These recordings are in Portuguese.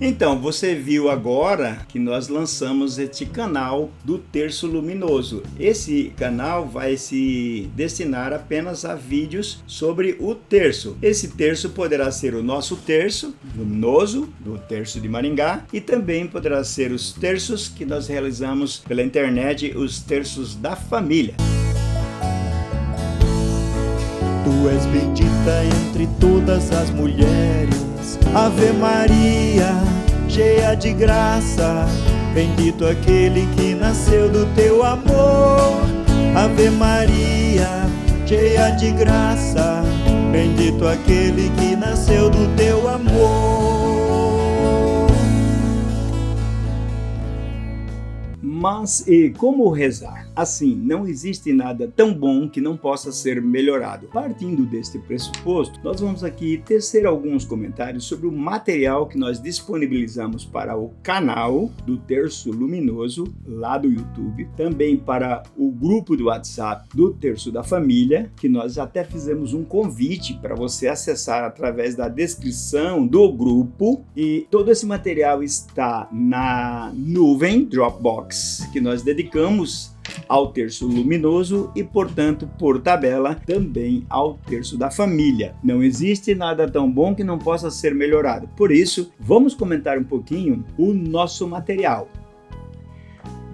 Então, você viu agora que nós lançamos este canal do Terço Luminoso. Esse canal vai se destinar apenas a vídeos sobre o terço. Esse terço poderá ser o nosso terço luminoso, do Terço de Maringá, e também poderá ser os terços que nós realizamos pela internet, os terços da família. Tu és bendita entre todas as mulheres, Ave Maria, cheia de graça, bendito aquele que nasceu do teu amor. Ave Maria, cheia de graça, bendito aquele que nasceu do teu amor. Mas e como rezar? Assim, não existe nada tão bom que não possa ser melhorado. Partindo deste pressuposto, nós vamos aqui tecer alguns comentários sobre o material que nós disponibilizamos para o canal do Terço Luminoso, lá do YouTube, também para o grupo do WhatsApp do Terço da Família, que nós até fizemos um convite para você acessar através da descrição do grupo, e todo esse material está na nuvem Dropbox, que nós dedicamos ao Terço Luminoso e, portanto, por tabela, também ao Terço da Família. Não existe nada tão bom que não possa ser melhorado. Por isso, vamos comentar um pouquinho o nosso material.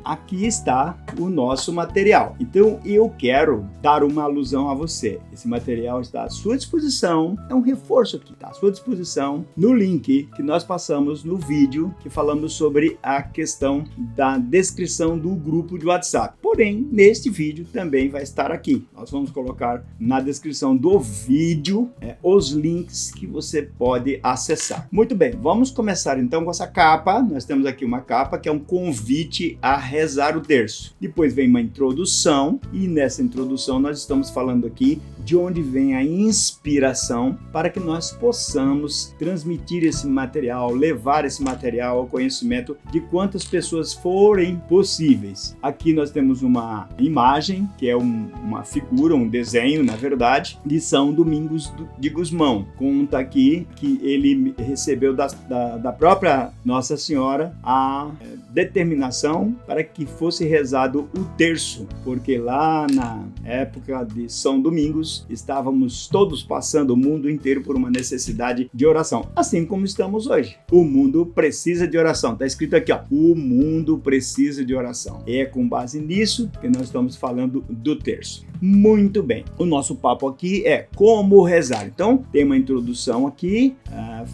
Aqui está o nosso material. Então, eu quero dar uma alusão a você. Esse material está à sua disposição, é um reforço aqui, está à sua disposição no link que nós passamos no vídeo que falamos sobre a questão da descrição do grupo de WhatsApp. Porém, neste vídeo também vai estar aqui. Nós vamos colocar na descrição do vídeo os links que você pode acessar. Muito bem, vamos começar então com essa capa. Nós temos aqui uma capa que é um convite a rezar o terço. Depois vem uma introdução, e nessa introdução nós estamos falando aqui de onde vem a inspiração para que nós possamos transmitir esse material, levar esse material ao conhecimento de quantas pessoas forem possíveis. Aqui nós temos uma imagem, que é uma figura, um desenho, na verdade, de São Domingos de Gusmão. Conta aqui que ele recebeu da própria Nossa Senhora a determinação para que fosse rezado o terço, porque lá na época de São Domingos estávamos todos passando, o mundo inteiro, por uma necessidade de oração, assim como estamos hoje. O mundo precisa de oração, está escrito aqui, ó, o mundo precisa de oração. É com base nisso que nós estamos falando do terço. Muito bem, o nosso papo aqui é como rezar. Então, tem uma introdução aqui,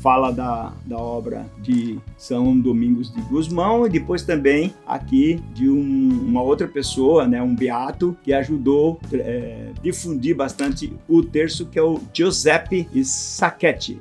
fala da obra de São Domingos de Gusmão, e depois também aqui de uma outra pessoa, né, um beato, que ajudou a difundir bastante o terço, que é o Giuseppe Sacchetti.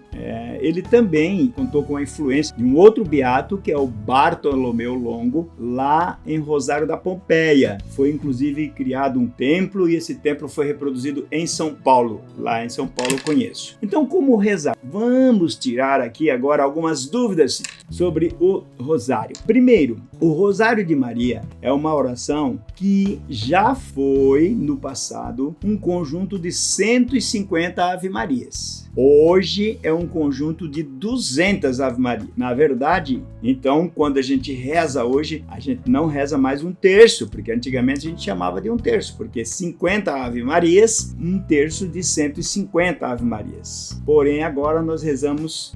Ele também contou com a influência de um outro beato, que é o Bartolomeu Longo, lá em Rosário da Pompeia. Foi inclusive criado um templo, e esse templo foi reproduzido em São Paulo. Lá em São Paulo eu conheço. Então, como rezar? Vamos tirar aqui agora algumas dúvidas sobre o rosário. Primeiro, o Rosário de Maria é uma oração que já foi, no passado, um conjunto de 150 Ave-Marias. Hoje é um conjunto de 200 Ave-Marias. Na verdade, então, quando a gente reza hoje, a gente não reza mais um terço, porque antigamente a gente chamava de um terço, porque 50 Ave-Marias, um terço de 150 Ave-Marias. Porém, agora nós rezamos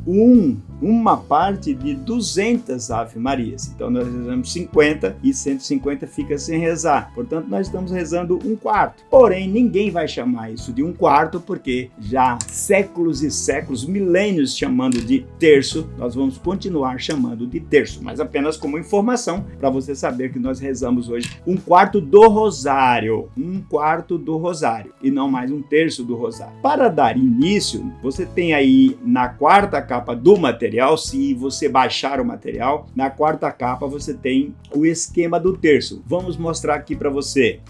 uma parte de 200 Ave-Marias. Então, nós rezamos 50 e 150 fica sem rezar. Portanto, nós estamos rezando um quarto. Porém, ninguém vai chamar isso de um quarto, porque já séculos e séculos, milênios chamando de terço, nós vamos continuar chamando de terço, mas apenas como informação para você saber que nós rezamos hoje um quarto do rosário, e não mais um terço do rosário. Para dar início, você tem aí na quarta capa do material, se você baixar o material, na quarta capa você tem o esquema do terço. Vamos mostrar aqui para você.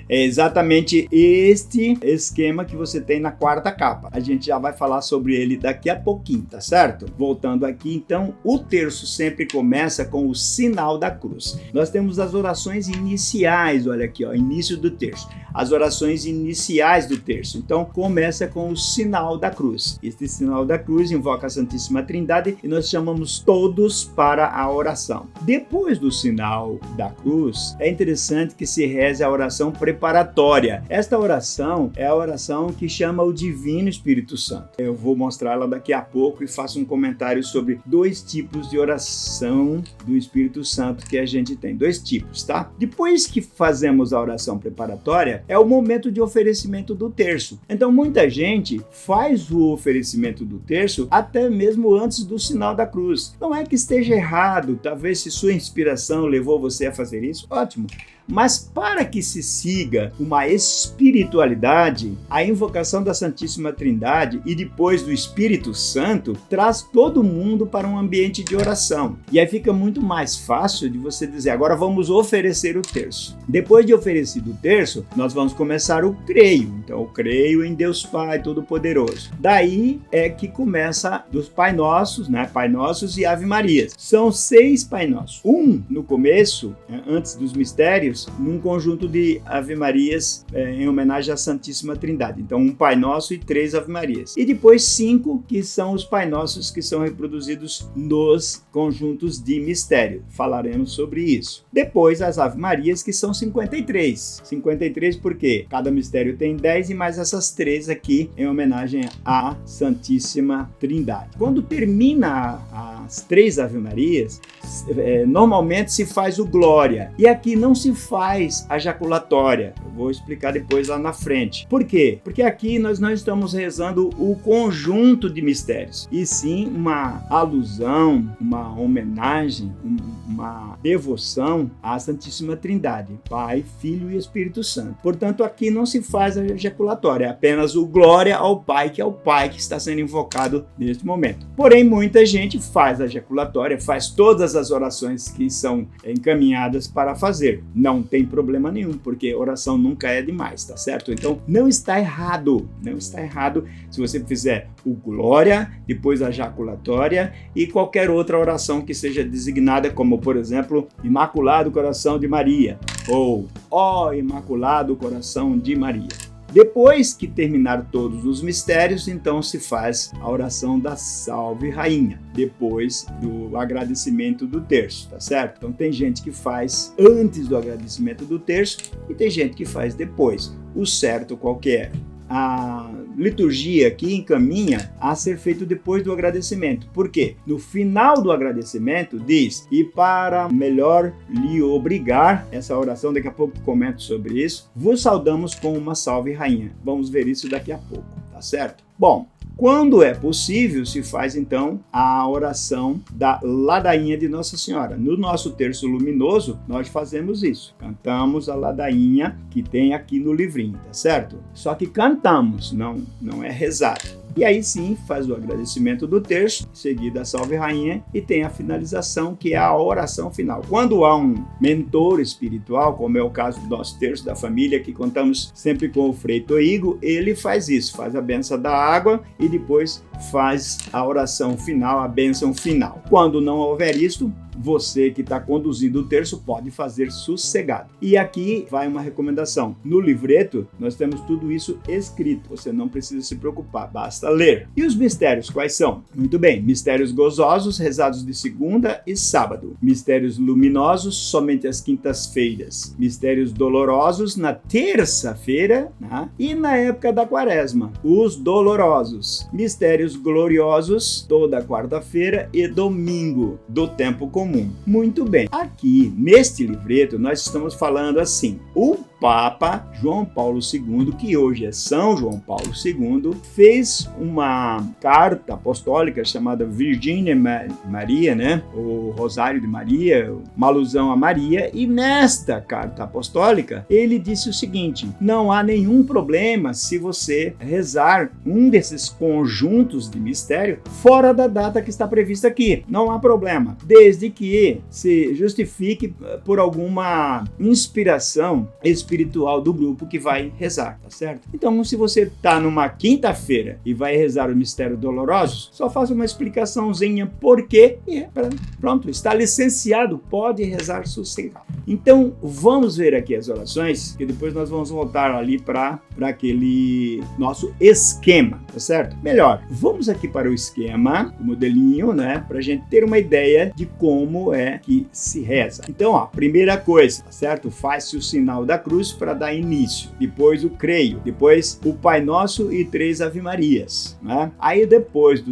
É exatamente este esquema que você tem na quarta capa. A gente já vai falar sobre ele daqui a pouquinho, tá certo? Voltando aqui, então, o terço sempre começa com o sinal da cruz. Nós temos as orações iniciais, olha aqui, ó, início do terço. as orações iniciais do terço. Então, começa com o sinal da cruz. Este sinal da cruz invoca a Santíssima Trindade e nós chamamos todos para a oração. Depois do sinal da cruz, é interessante que se reze a oração preparatória. Esta oração é a oração que chama o Divino Espírito Santo. Eu vou mostrá-la daqui a pouco e faço um comentário sobre 2 tipos de oração do Espírito Santo que a gente tem. 2 tipos, tá? Depois que fazemos a oração preparatória, é o momento de oferecimento do terço. Então, muita gente faz o oferecimento do terço até mesmo antes do sinal da cruz. Não é que esteja errado, talvez se sua inspiração levou você a fazer isso, ótimo. Mas para que se siga uma espiritualidade, a invocação da Santíssima Trindade e depois do Espírito Santo traz todo mundo para um ambiente de oração. E aí fica muito mais fácil de você dizer, agora vamos oferecer o terço. Depois de oferecido o terço, nós vamos começar o creio. Então, eu creio em Deus Pai Todo-Poderoso. Daí é que começa dos Pai Nossos, né? Pai Nossos e Ave Marias. São 6 Pai Nossos. Um no começo, antes dos mistérios, num conjunto de Ave Marias em homenagem à Santíssima Trindade. Então, um Pai Nosso e 3 Ave Marias. E depois 5, que são os Pai Nossos que são reproduzidos nos conjuntos de mistério. Falaremos sobre isso. Depois, as Ave Marias, que são 53. 53 porque cada mistério tem 10 e mais essas 3 aqui em homenagem à Santíssima Trindade. Quando termina as 3 Ave Marias, normalmente se faz o Glória. E aqui não se faz a jaculatória. Eu vou explicar depois lá na frente. Por quê? Porque aqui nós não estamos rezando o conjunto de mistérios, e sim uma alusão, uma homenagem, uma devoção à Santíssima Trindade, Pai, Filho e Espírito Santo. Portanto, aqui não se faz a jaculatória, é apenas o Glória ao Pai, que é o Pai que está sendo invocado neste momento. Porém, muita gente faz a jaculatória, faz todas as orações que são encaminhadas para fazer. Não tem problema nenhum, porque oração nunca é demais, tá certo? Então, não está errado se você fizer o Glória, depois a jaculatória e qualquer outra oração que seja designada, como, por exemplo, Imaculado Coração de Maria, ou Ó Imaculado Coração de Maria. Depois que terminar todos os mistérios, então se faz a oração da Salve Rainha, depois do agradecimento do terço, tá certo? Então tem gente que faz antes do agradecimento do terço e tem gente que faz depois. O certo qual que é? A liturgia aqui encaminha a ser feito depois do agradecimento. Por quê? No final do agradecimento diz, e para melhor lhe obrigar, essa oração daqui a pouco comento sobre isso, vos saudamos com uma Salve Rainha. Vamos ver isso daqui a pouco, tá certo? Bom, quando é possível, se faz então a oração da ladainha de Nossa Senhora. No nosso terço luminoso, nós fazemos isso. Cantamos a ladainha que tem aqui no livrinho, tá certo? Só que cantamos, não é rezar. E aí sim, faz o agradecimento do terço, seguida a Salve Rainha, e tem a finalização, que é a oração final. Quando há um mentor espiritual, como é o caso do nosso terço da família, que contamos sempre com o Frei Toigo, ele faz isso, faz a bênção da água e depois faz a oração final, a bênção final. Quando não houver isto, você que está conduzindo o terço pode fazer sossegado. E aqui vai uma recomendação. No livreto, nós temos tudo isso escrito. Você não precisa se preocupar, basta ler. E os mistérios, quais são? Muito bem, mistérios gozosos, rezados de segunda e sábado. Mistérios luminosos, somente às quintas-feiras. Mistérios dolorosos, na terça-feira, né? E na época da quaresma, os dolorosos. Mistérios gloriosos, toda quarta-feira e domingo, do tempo comum. Muito bem, aqui neste livreto nós estamos falando assim, o Papa João Paulo II, que hoje é São João Paulo II, fez uma carta apostólica chamada Virgínia Maria, né? O Rosário de Maria, uma alusão a Maria, e nesta carta apostólica ele disse o seguinte, não há nenhum problema se você rezar um desses conjuntos de mistério fora da data que está prevista aqui, não há problema, desde que se justifique por alguma inspiração espiritual espiritual do grupo que vai rezar, tá certo? Então, se você está numa quinta-feira e vai rezar o Mistério Doloroso, só faça uma explicaçãozinha por quê e pronto, está licenciado, pode rezar sossegado. Então, vamos ver aqui as orações, que depois nós vamos voltar ali para aquele nosso esquema, tá certo? Melhor, vamos aqui para o esquema, o modelinho, né? Para a gente ter uma ideia de como é que se reza. Então, ó, primeira coisa, tá certo? Faz-se o sinal da cruz para dar início. Depois o creio. Depois o Pai Nosso e 3 Ave Marias, né? Aí depois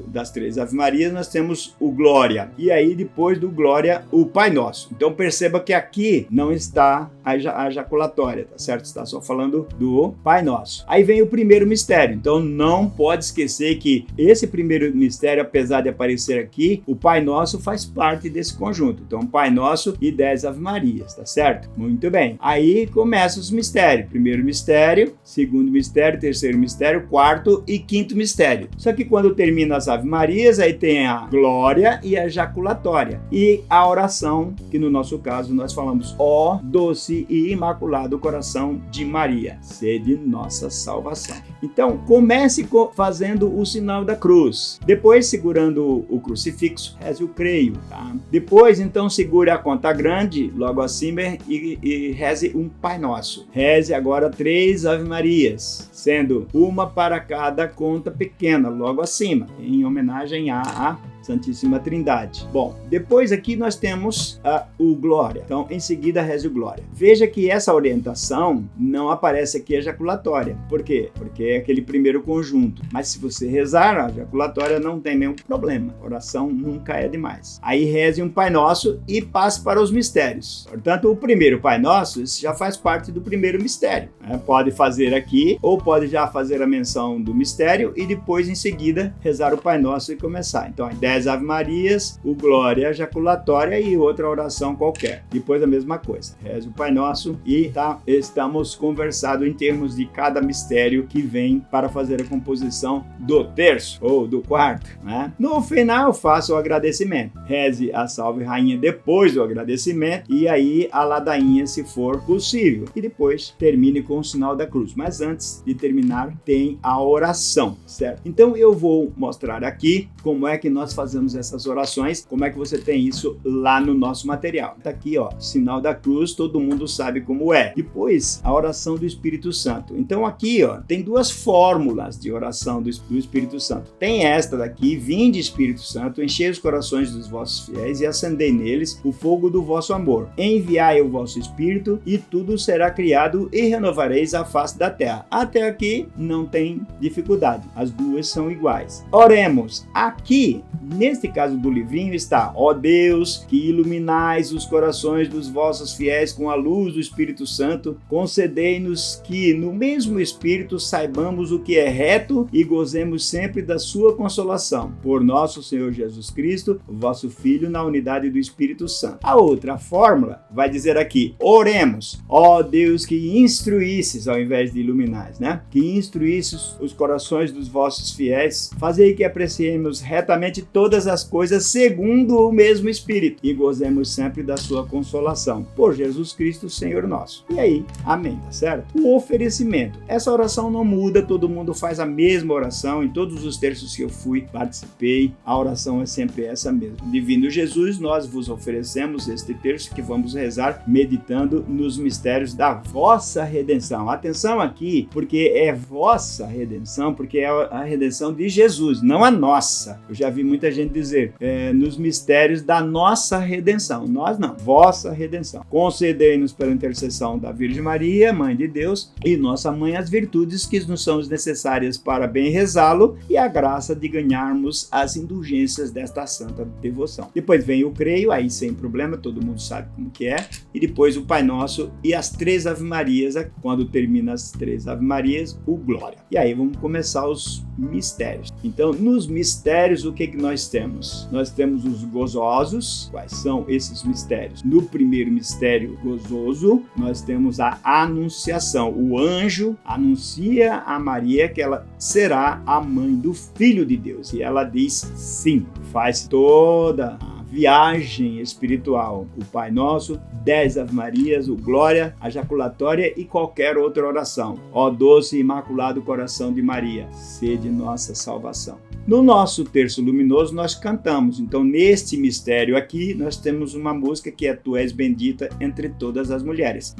das 3 Ave Marias nós temos o Glória. E aí depois do Glória o Pai Nosso. Então perceba que aqui não está a jaculatória, tá certo? Está só falando do Pai Nosso. Aí vem o primeiro mistério. Então não pode esquecer que esse primeiro mistério, apesar de aparecer aqui, o Pai Nosso faz parte desse conjunto. Então Pai Nosso e 10 Ave Marias, tá certo? Muito bem. Aí começam os mistérios. Primeiro mistério, segundo mistério, terceiro mistério, quarto e quinto mistério. Só que quando termina as Ave Marias, aí tem a Glória e a jaculatória. E a oração, que no nosso caso nós falamos: ó doce e imaculado coração de Maria, sede nossa salvação. Então, comece fazendo o sinal da cruz. Depois, segurando o crucifixo, reze o creio, tá? Depois, então, segure a conta grande, logo acima, e reze um Pai Nosso. Reze agora 3 Ave Marias, sendo uma para cada conta pequena, logo acima, em homenagem à Santíssima Trindade. Bom, depois aqui nós temos o Glória. Então, em seguida, reze o Glória. Veja que essa orientação não aparece aqui a jaculatória. Por quê? Porque é aquele primeiro conjunto. Mas se você rezar a jaculatória, não tem nenhum problema. A oração nunca é demais. Aí reze um Pai Nosso e passe para os mistérios. Portanto, o primeiro Pai Nosso já faz parte do primeiro mistério, né? Pode fazer aqui, ou pode já fazer a menção do mistério e depois, em seguida, rezar o Pai Nosso e começar. Então, a 10 Ave Marias, o Glória, a jaculatória e outra oração qualquer. Depois a mesma coisa. Reze o Pai Nosso e estamos conversados em termos de cada mistério que vem para fazer a composição do terço ou do quarto, né? No final, faça o agradecimento. Reze a Salve Rainha depois do agradecimento e aí a ladainha, se for possível. E depois termine com o sinal da cruz. Mas antes de terminar, tem a oração, certo? Então eu vou mostrar aqui como é que nós fazemos essas orações, como é que você tem isso lá no nosso material. Tá aqui, ó, sinal da cruz, todo mundo sabe como é. Depois, a oração do Espírito Santo. Então aqui, ó, tem duas fórmulas de oração do Espírito Santo. Tem esta daqui: vinde Espírito Santo, enchei os corações dos vossos fiéis e acendei neles o fogo do vosso amor. Enviai o vosso Espírito e tudo será criado e renovareis a face da terra. Até aqui não tem dificuldade. As duas são iguais. Oremos. Aqui, neste caso do livrinho, está: ó Deus, que iluminais os corações dos vossos fiéis com a luz do Espírito Santo, concedei-nos que no mesmo Espírito saibamos o que é reto e gozemos sempre da sua consolação. Por nosso Senhor Jesus Cristo, vosso Filho, na unidade do Espírito Santo. A outra fórmula vai dizer aqui: oremos, ó Deus, que instruísses, ao invés de iluminais, né? Que instruísses os corações dos vossos fiéis, fazei que apreciemos retamente todas as coisas segundo o mesmo Espírito e gozemos sempre da sua consolação. Por Jesus Cristo, Senhor nosso. E aí, amém, tá certo? O oferecimento. Essa oração não muda, todo mundo faz a mesma oração. Em todos os terços que eu participei, a oração é sempre essa mesma. Divino Jesus, nós vos oferecemos este terço que vamos rezar meditando nos mistérios da vossa redenção. Atenção aqui, porque é vossa redenção, porque é a redenção de Jesus, não a nossa. Eu já vi muita gente dizer nos mistérios da nossa redenção. Nós não, vossa redenção. Concedei-nos pela intercessão da Virgem Maria, Mãe de Deus, e nossa Mãe, as virtudes que nos são necessárias para bem rezá-lo e a graça de ganharmos as indulgências desta santa devoção. Depois vem o creio, aí sem problema, todo mundo sabe como que é, e depois o Pai Nosso e as 3 Ave Marias, quando termina as 3 Ave Marias, o Glória. E aí vamos começar os mistérios. Então, nos mistérios, o que nós temos? Nós temos os gozosos. Quais são esses mistérios? No primeiro mistério gozoso, nós temos a anunciação. O anjo anuncia a Maria que ela será a mãe do Filho de Deus. E ela diz sim. Faz toda a viagem espiritual. O Pai Nosso, 10 Ave Marias, o Glória, a Jaculatória e qualquer outra oração. Ó doce e imaculado coração de Maria, sede nossa salvação. No nosso terço luminoso nós cantamos, então neste mistério aqui nós temos uma música que é Tu és bendita entre todas as mulheres.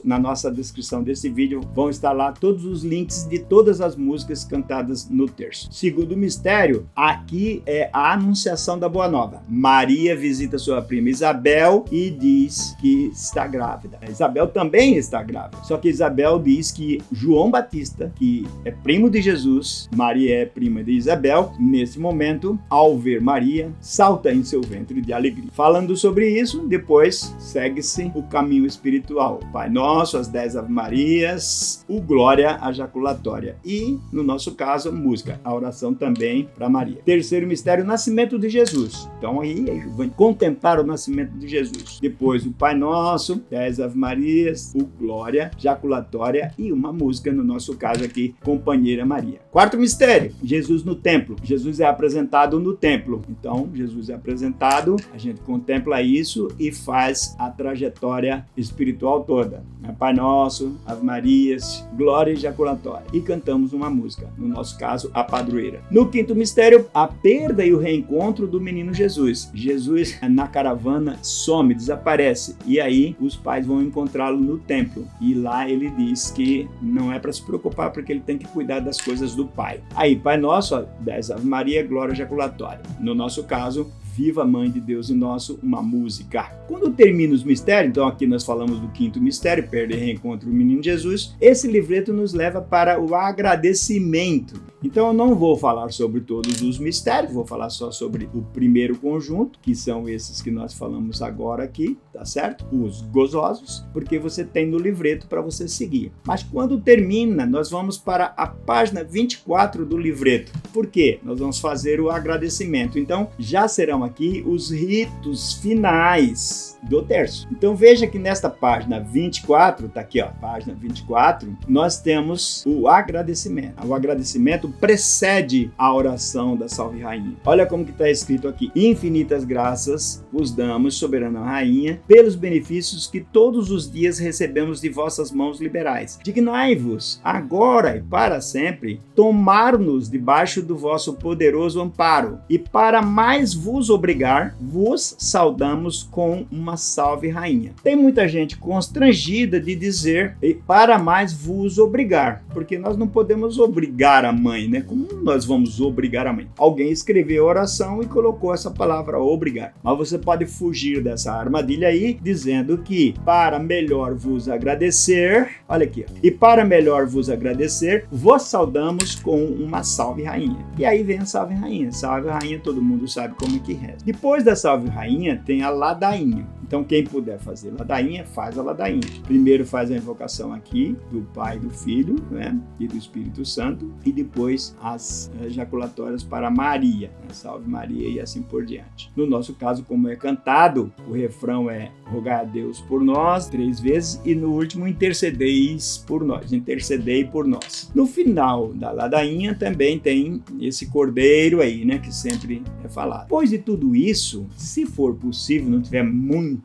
Na nossa descrição desse vídeo vão estar lá todos os links de todas as músicas cantadas no terço. Segundo mistério, aqui é a anunciação da Boa Nova. Maria visita sua prima Isabel e diz que está grávida. A Isabel também está grávida, só que Isabel diz que João Batista, que é primo de Jesus, Maria é prima de Isabel, nesse momento, ao ver Maria, salta em seu ventre de alegria. Falando sobre isso, depois segue-se o caminho espiritual. Pai Nosso, as 10 Ave Marias, o Glória, a Jaculatória. E, no nosso caso, música, a oração também para Maria. Terceiro mistério, o nascimento de Jesus. Então aí, vem contemplar o nascimento de Jesus. Depois, o Pai Nosso, 10 Ave Marias, o Glória, Jaculatória e uma música, no nosso caso aqui, Companheira Maria. Quarto mistério, Jesus no templo. Jesus é apresentado no templo. Então, Jesus é apresentado, a gente contempla isso e faz a trajetória espiritual toda. Pai Nosso, Ave Marias, Glória e Jaculatória. E cantamos uma música, no nosso caso, a Padroeira. No quinto mistério, a perda e o reencontro do menino Jesus. Jesus, na caravana, some, desaparece. E aí, os pais vão encontrá-lo no templo. E lá ele diz que não é para se preocupar, porque ele tem que cuidar das coisas do Pai. Aí, Pai Nosso, 10 Ave Maria, Glória, Jaculatória. No nosso caso, Viva Mãe de Deus e Nosso, uma música. Quando termina os mistérios, então aqui nós falamos do quinto mistério, perda e reencontro do menino Jesus, esse livreto nos leva para o agradecimento. Então eu não vou falar sobre todos os mistérios, vou falar só sobre o primeiro conjunto, que são esses que nós falamos agora aqui, tá certo? Os gozosos, porque você tem no livreto para você seguir. Mas quando termina, nós vamos para a página 24 do livreto. Por quê? Nós vamos fazer o agradecimento. Então já serão aqui os ritos finais do terço. Então veja que nesta página 24, tá aqui ó, página 24, nós temos o agradecimento. O agradecimento precede a oração da Salve Rainha. Olha como que está escrito aqui: infinitas graças vos damos, soberana Rainha, pelos benefícios que todos os dias recebemos de vossas mãos liberais. Dignai-vos agora e para sempre tomar-nos debaixo do vosso poderoso amparo, e para mais vos obrigar, vos saudamos com uma Salve Rainha. Tem muita gente constrangida de dizer e para mais vos obrigar, porque nós não podemos obrigar a mãe, né? Como nós vamos obrigar a mãe? Alguém escreveu a oração e colocou essa palavra obrigar. Mas você pode fugir dessa armadilha aí, dizendo que para melhor vos agradecer, olha aqui, ó, e para melhor vos agradecer, vos saudamos com uma Salve Rainha. E aí vem a Salve Rainha. Salve Rainha, todo mundo sabe como é que reza. Depois da Salve Rainha, tem a ladainha. Então, quem puder fazer ladainha, faz a ladainha. Primeiro faz a invocação aqui do Pai, do Filho, né, e do Espírito Santo, e depois as ejaculatórias para Maria, né, Salve Maria e assim por diante. No nosso caso, como é cantado, o refrão é rogai a Deus por nós 3 vezes e no último intercedeis por nós, intercedei por nós. No final da ladainha também tem esse cordeiro aí, né, que sempre é falado. Depois de tudo isso, se for possível, não tiver muita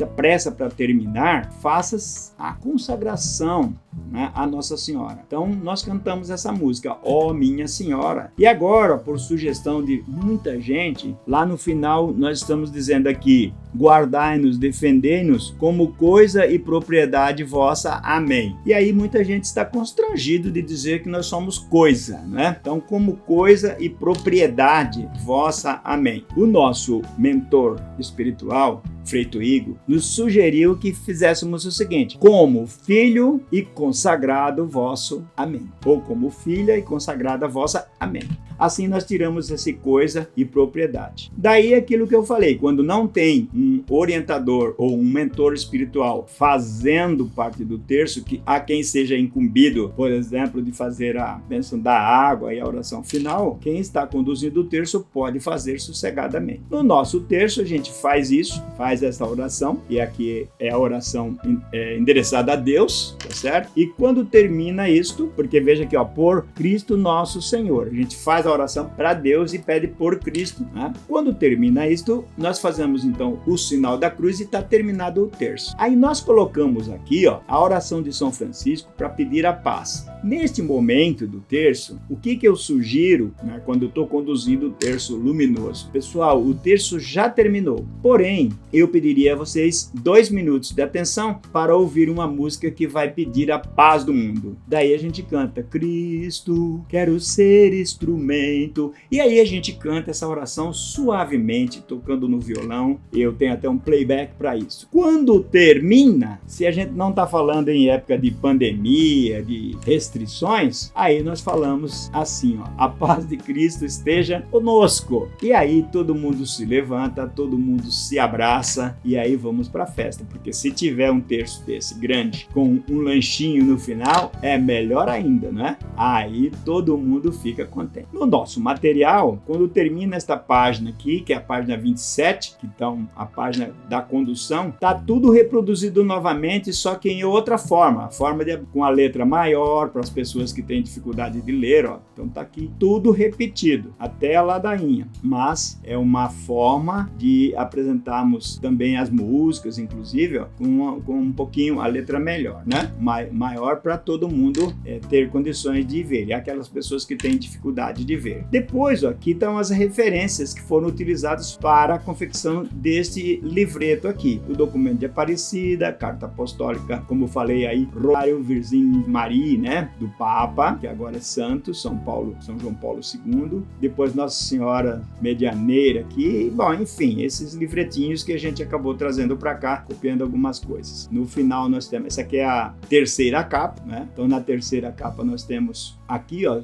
pressa para terminar, faça a consagração, né, a Nossa Senhora. Então nós cantamos essa música, Ó Minha Senhora. E agora, por sugestão de muita gente, lá no final nós estamos dizendo aqui: guardai-nos, defendei-nos como coisa e propriedade vossa. Amém. E aí muita gente está constrangido de dizer que nós somos coisa, né? Então, como coisa e propriedade vossa. Amém. O nosso mentor espiritual, Frei Tuigo, nos sugeriu que fizéssemos o seguinte: como filho e consagrado vosso. Amém. Ou como filha e consagrada vossa. Amém. Assim nós tiramos esse coisa e propriedade. Daí aquilo que eu falei, quando não tem um orientador ou um mentor espiritual fazendo parte do terço, que a quem seja incumbido, por exemplo, de fazer a bênção da água e a oração final, quem está conduzindo o terço pode fazer sossegadamente. No nosso terço a gente faz isso, faz essa oração, e aqui é a oração endereçada a Deus, tá certo? E quando termina isto, porque veja aqui, ó, por Cristo nosso Senhor. A gente faz a oração para Deus e pede por Cristo, né? Quando termina isto, nós fazemos então o sinal da cruz e está terminado o terço. Aí nós colocamos aqui, ó, a oração de São Francisco para pedir a paz. Neste momento do terço, o que eu sugiro, né, quando eu estou conduzindo o terço luminoso? Pessoal, o terço já terminou. Porém, eu pediria a vocês 2 minutos de atenção para ouvir uma música que vai pedir a paz do mundo. Daí a gente canta: Cristo, quero ser instrumento. E aí a gente canta essa oração suavemente, tocando no violão. Eu tenho até um playback para isso. Quando termina, se a gente não está falando em época de pandemia, de restrições, aí nós falamos assim, ó: a paz de Cristo esteja conosco. E aí todo mundo se levanta, todo mundo se abraça e aí vamos para a festa, porque se tiver um terço desse grande com um lanchinho no final, é melhor ainda, né? Aí todo mundo fica contente. No nosso material, quando termina esta página aqui, que é a página 27, que então a página da condução, tá tudo reproduzido novamente, só que em outra forma, a forma com a letra maior para as pessoas que têm dificuldade de ler, ó. Então tá aqui tudo repetido, até a ladainha, mas é uma forma de apresentarmos também as músicas, inclusive, ó, com um pouquinho a letra melhor, né? Maior para todo mundo ter condições de ver, e aquelas pessoas que têm dificuldade de ver. Depois, ó, aqui estão as referências que foram utilizadas para a confecção deste livreto aqui: o documento de Aparecida, carta apostólica, como eu falei aí, Rosário Virgem Maria, né, do Papa, que agora é santo, São João Paulo II, depois Nossa Senhora Medianeira aqui, bom, enfim, esses livretinhos que a gente acabou trazendo para cá, copiando algumas coisas. No final nós temos, essa aqui é a terceira capa, né? Então na terceira capa nós temos aqui, ó,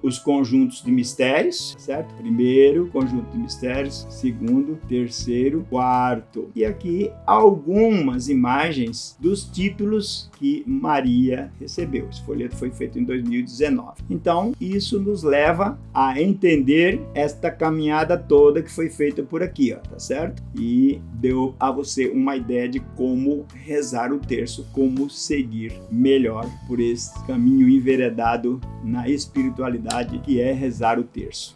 os conjuntos de mistérios, certo? Primeiro conjunto de mistérios, segundo, terceiro, quarto. E aqui algumas imagens dos títulos que Maria recebeu. Esse folheto foi feito em 2019. Então, isso nos leva a entender esta caminhada toda que foi feita por aqui, ó, tá certo? E deu a você uma ideia de como rezar o terço, como seguir melhor por esse caminho enveredado na espiritualidade que é rezar o terço.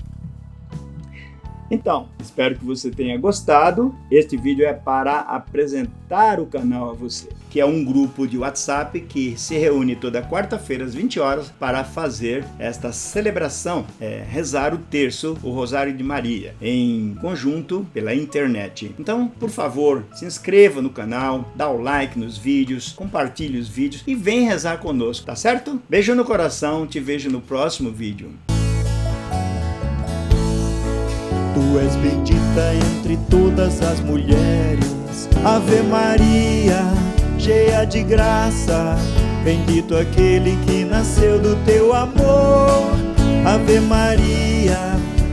Então, espero que você tenha gostado. Este vídeo é para apresentar o canal a você, que é um grupo de WhatsApp que se reúne toda quarta-feira às 20 horas para fazer esta celebração, rezar o terço, o Rosário de Maria, em conjunto pela internet. Então, por favor, se inscreva no canal, dá o like nos vídeos, compartilhe os vídeos e vem rezar conosco, tá certo? Beijo no coração, te vejo no próximo vídeo. Tu és bendita entre todas as mulheres, Ave Maria, cheia de graça, bendito aquele que nasceu do teu amor. Ave Maria,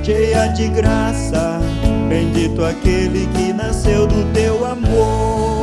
cheia de graça, bendito aquele que nasceu do teu amor.